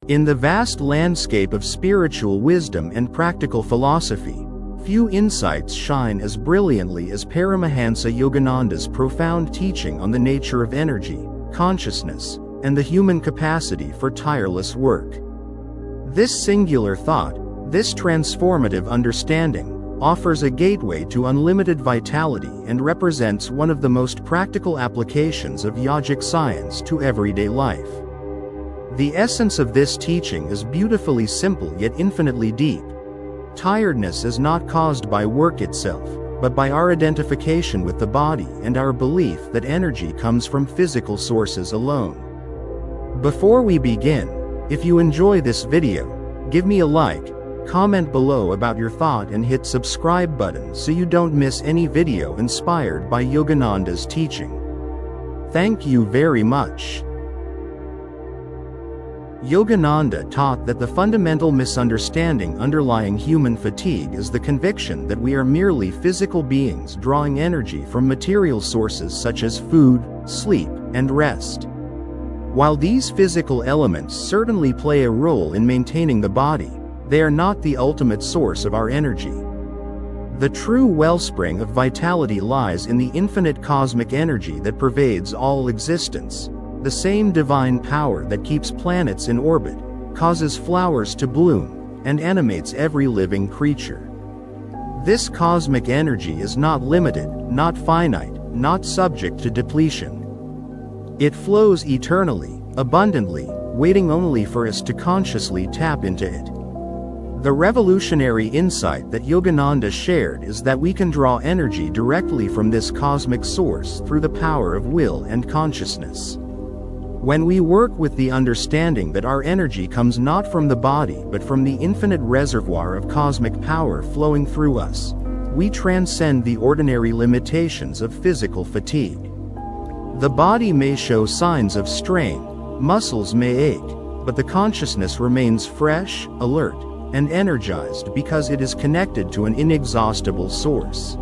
In the vast landscape of spiritual wisdom and practical philosophy, few insights shine as brilliantly as Paramahansa Yogananda's profound teaching on the nature of energy, consciousness, and the human capacity for tireless work. This singular thought, this transformative understanding, offers a gateway to unlimited vitality and represents one of the most practical applications of yogic science to everyday life. The essence of this teaching is beautifully simple yet infinitely deep. Tiredness is not caused by work itself, but by our identification with the body and our belief that energy comes from physical sources alone. Before we begin, if you enjoy this video, give me a like, comment below about your thought and hit subscribe button so you don't miss any video inspired by Yogananda's teaching. Thank you very much. Yogananda taught that the fundamental misunderstanding underlying human fatigue is the conviction that we are merely physical beings drawing energy from material sources such as food, sleep, and rest. While these physical elements certainly play a role in maintaining the body, they are not the ultimate source of our energy. The true wellspring of vitality lies in the infinite cosmic energy that pervades all existence, the same divine power that keeps planets in orbit, causes flowers to bloom, and animates every living creature. This cosmic energy is not limited, not finite, not subject to depletion. It flows eternally, abundantly, waiting only for us to consciously tap into it. The revolutionary insight that Yogananda shared is that we can draw energy directly from this cosmic source through the power of will and consciousness. When we work with the understanding that our energy comes not from the body but from the infinite reservoir of cosmic power flowing through us, we transcend the ordinary limitations of physical fatigue. The body may show signs of strain, muscles may ache, but the consciousness remains fresh, alert, and energized because it is connected to an inexhaustible source.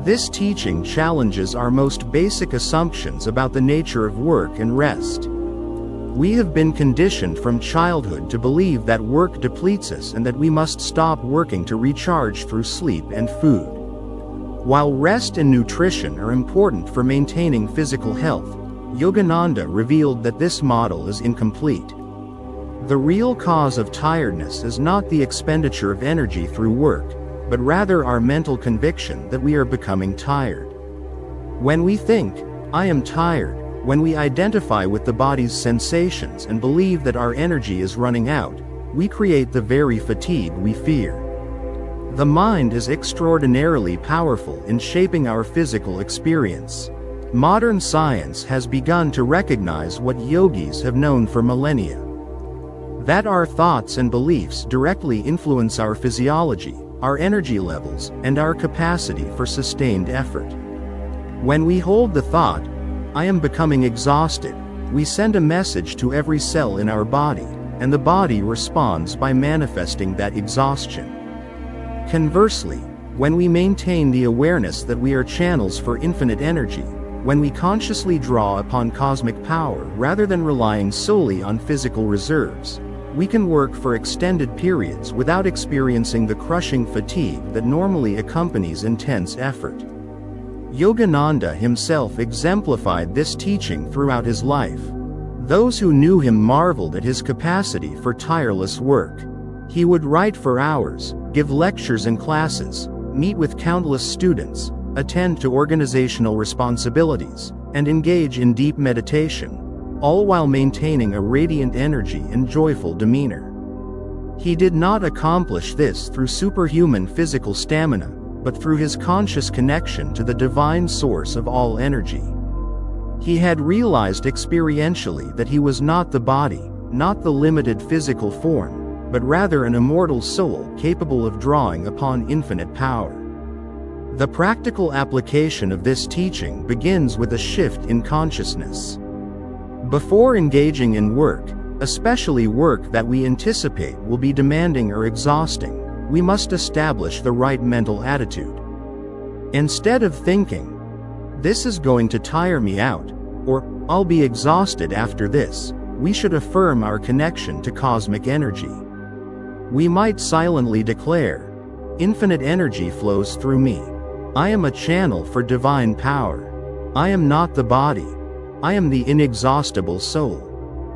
This teaching challenges our most basic assumptions about the nature of work and rest. We have been conditioned from childhood to believe that work depletes us and that we must stop working to recharge through sleep and food. While rest and nutrition are important for maintaining physical health, Yogananda revealed that this model is incomplete. The real cause of tiredness is not the expenditure of energy through work, but rather our mental conviction that we are becoming tired. When we think, "I am tired," when we identify with the body's sensations and believe that our energy is running out, we create the very fatigue we fear. The mind is extraordinarily powerful in shaping our physical experience. Modern science has begun to recognize what yogis have known for millennia: that our thoughts and beliefs directly influence our physiology, our energy levels, and our capacity for sustained effort. When we hold the thought, "I am becoming exhausted," we send a message to every cell in our body, and the body responds by manifesting that exhaustion. Conversely, when we maintain the awareness that we are channels for infinite energy, when we consciously draw upon cosmic power rather than relying solely on physical reserves, we can work for extended periods without experiencing the crushing fatigue that normally accompanies intense effort. Yogananda himself exemplified this teaching throughout his life. Those who knew him marveled at his capacity for tireless work. He would write for hours, give lectures and classes, meet with countless students, attend to organizational responsibilities, and engage in deep meditation, all while maintaining a radiant energy and joyful demeanor. He did not accomplish this through superhuman physical stamina, but through his conscious connection to the divine source of all energy. He had realized experientially that he was not the body, not the limited physical form, but rather an immortal soul capable of drawing upon infinite power. The practical application of this teaching begins with a shift in consciousness. Before engaging in work, especially work that we anticipate will be demanding or exhausting, we must establish the right mental attitude. Instead of thinking, "This is going to tire me out," or "I'll be exhausted after this," we should affirm our connection to cosmic energy. We might silently declare, "Infinite energy flows through me. I am a channel for divine power. I am not the body. I am the inexhaustible soul."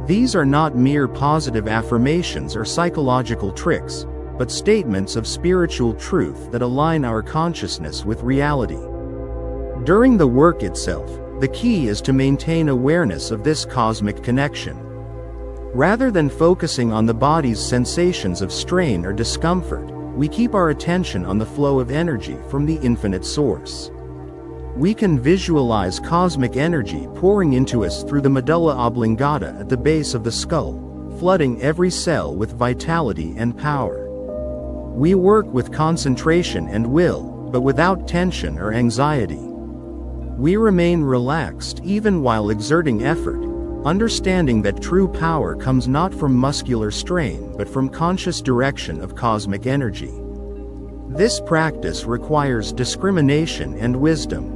These are not mere positive affirmations or psychological tricks, but statements of spiritual truth that align our consciousness with reality. During the work itself, the key is to maintain awareness of this cosmic connection. Rather than focusing on the body's sensations of strain or discomfort, we keep our attention on the flow of energy from the infinite source. We can visualize cosmic energy pouring into us through the medulla oblongata at the base of the skull, flooding every cell with vitality and power. We work with concentration and will, but without tension or anxiety. We remain relaxed even while exerting effort, understanding that true power comes not from muscular strain but from conscious direction of cosmic energy. This practice requires discrimination and wisdom.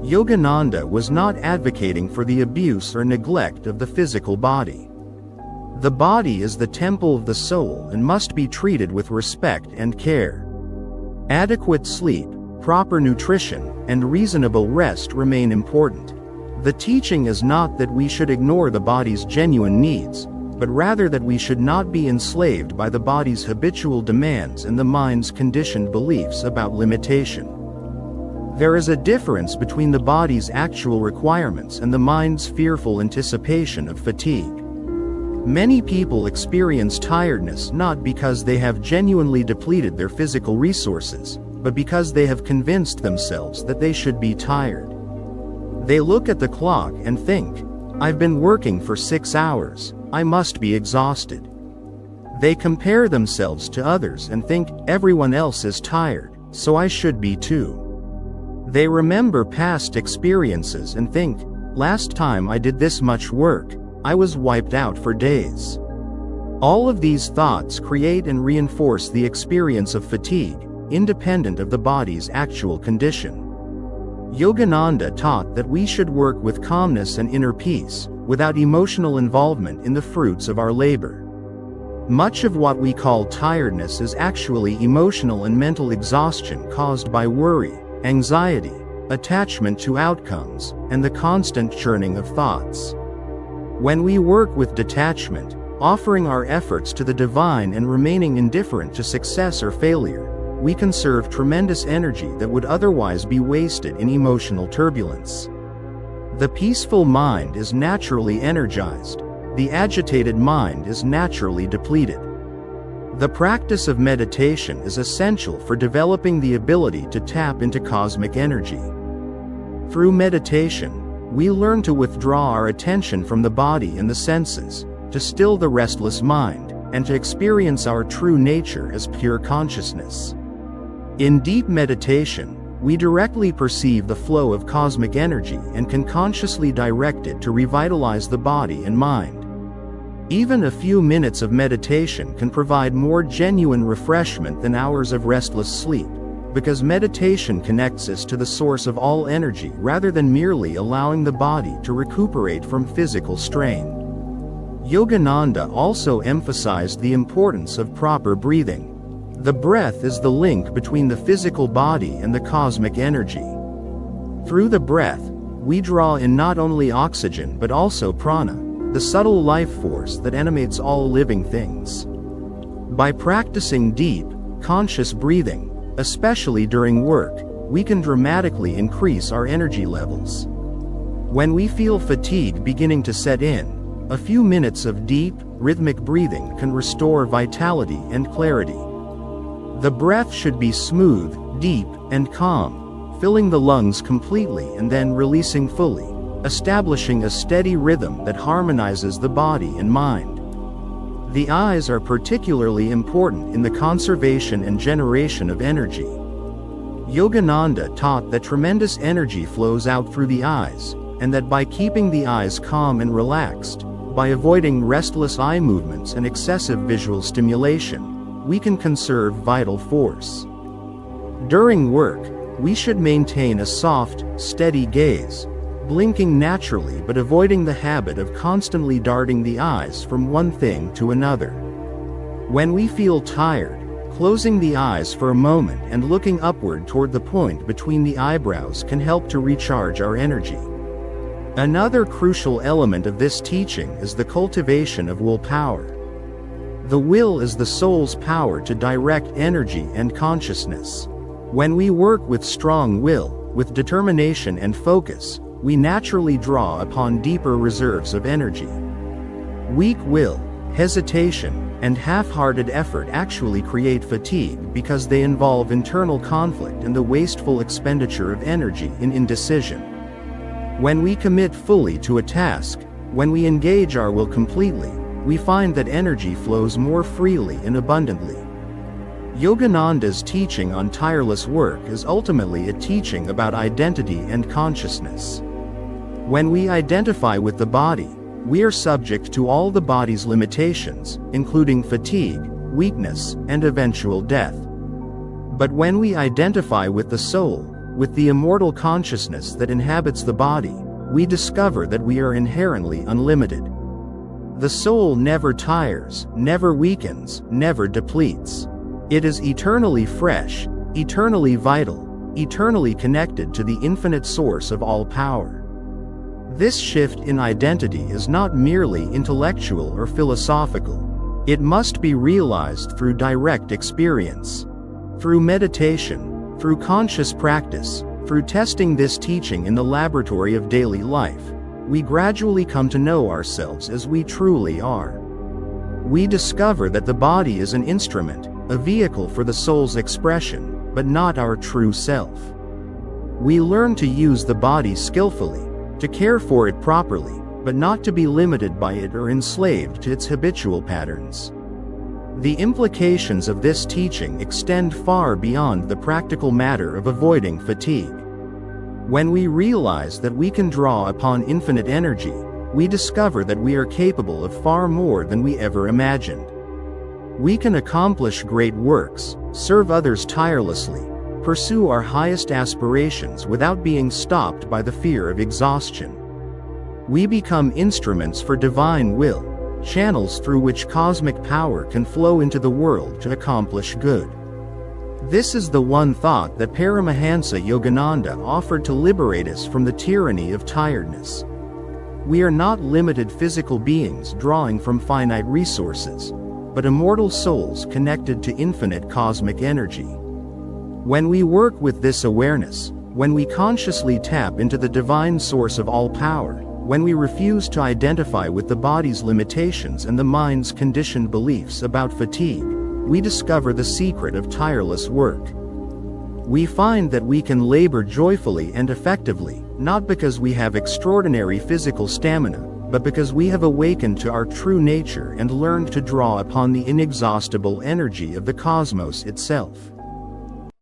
Yogananda was not advocating for the abuse or neglect of the physical body. The body is the temple of the soul and must be treated with respect and care. Adequate sleep, proper nutrition, and reasonable rest remain important. The teaching is not that we should ignore the body's genuine needs, but rather that we should not be enslaved by the body's habitual demands and the mind's conditioned beliefs about limitation. There is a difference between the body's actual requirements and the mind's fearful anticipation of fatigue. Many people experience tiredness not because they have genuinely depleted their physical resources, but because they have convinced themselves that they should be tired. They look at the clock and think, "I've been working for 6 hours, I must be exhausted." They compare themselves to others and think, "Everyone else is tired, so I should be too." They remember past experiences and think, "Last time I did this much work, I was wiped out for days." All of these thoughts create and reinforce the experience of fatigue, independent of the body's actual condition. Yogananda taught that we should work with calmness and inner peace, without emotional involvement in the fruits of our labor. Much of what we call tiredness is actually emotional and mental exhaustion caused by worry, anxiety, attachment to outcomes, and the constant churning of thoughts. When we work with detachment, offering our efforts to the divine and remaining indifferent to success or failure, we conserve tremendous energy that would otherwise be wasted in emotional turbulence. The peaceful mind is naturally energized. The agitated mind is naturally depleted. The practice of meditation is essential for developing the ability to tap into cosmic energy. Through meditation, we learn to withdraw our attention from the body and the senses, to still the restless mind, and to experience our true nature as pure consciousness. In deep meditation, we directly perceive the flow of cosmic energy and can consciously direct it to revitalize the body and mind. Even a few minutes of meditation can provide more genuine refreshment than hours of restless sleep, because meditation connects us to the source of all energy rather than merely allowing the body to recuperate from physical strain. Yogananda also emphasized the importance of proper breathing. The breath is the link between the physical body and the cosmic energy. Through the breath, we draw in not only oxygen but also prana, the subtle life force that animates all living things. By practicing deep, conscious breathing, especially during work, we can dramatically increase our energy levels. When we feel fatigue beginning to set in, a few minutes of deep, rhythmic breathing can restore vitality and clarity. The breath should be smooth, deep, and calm, filling the lungs completely and then releasing fully, establishing a steady rhythm that harmonizes the body and mind. The eyes are particularly important in the conservation and generation of energy. Yogananda taught that tremendous energy flows out through the eyes, and that by keeping the eyes calm and relaxed, by avoiding restless eye movements and excessive visual stimulation, we can conserve vital force. During work, we should maintain a soft, steady gaze, blinking naturally but avoiding the habit of constantly darting the eyes from one thing to another. When we feel tired, closing the eyes for a moment and looking upward toward the point between the eyebrows can help to recharge our energy. Another crucial element of this teaching is the cultivation of willpower. The will is the soul's power to direct energy and consciousness. When we work with strong will, with determination and focus, we naturally draw upon deeper reserves of energy. Weak will, hesitation, and half-hearted effort actually create fatigue because they involve internal conflict and the wasteful expenditure of energy in indecision. When we commit fully to a task, when we engage our will completely, we find that energy flows more freely and abundantly. Yogananda's teaching on tireless work is ultimately a teaching about identity and consciousness. When we identify with the body, we are subject to all the body's limitations, including fatigue, weakness, and eventual death. But when we identify with the soul, with the immortal consciousness that inhabits the body, we discover that we are inherently unlimited. The soul never tires, never weakens, never depletes. It is eternally fresh, eternally vital, eternally connected to the infinite source of all power. This shift in identity is not merely intellectual or philosophical. It must be realized through direct experience. Through meditation, through conscious practice, through testing this teaching in the laboratory of daily life, we gradually come to know ourselves as we truly are. We discover that the body is an instrument, a vehicle for the soul's expression, but not our true self. We learn to use the body skillfully, to care for it properly, but not to be limited by it or enslaved to its habitual patterns. The implications of this teaching extend far beyond the practical matter of avoiding fatigue. When we realize that we can draw upon infinite energy, we discover that we are capable of far more than we ever imagined. We can accomplish great works, serve others tirelessly, pursue our highest aspirations without being stopped by the fear of exhaustion. We become instruments for divine will, channels through which cosmic power can flow into the world to accomplish good. This is the one thought that Paramahansa Yogananda offered to liberate us from the tyranny of tiredness. We are not limited physical beings drawing from finite resources, but immortal souls connected to infinite cosmic energy. When we work with this awareness, when we consciously tap into the divine source of all power, when we refuse to identify with the body's limitations and the mind's conditioned beliefs about fatigue, we discover the secret of tireless work. We find that we can labor joyfully and effectively, not because we have extraordinary physical stamina, but because we have awakened to our true nature and learned to draw upon the inexhaustible energy of the cosmos itself.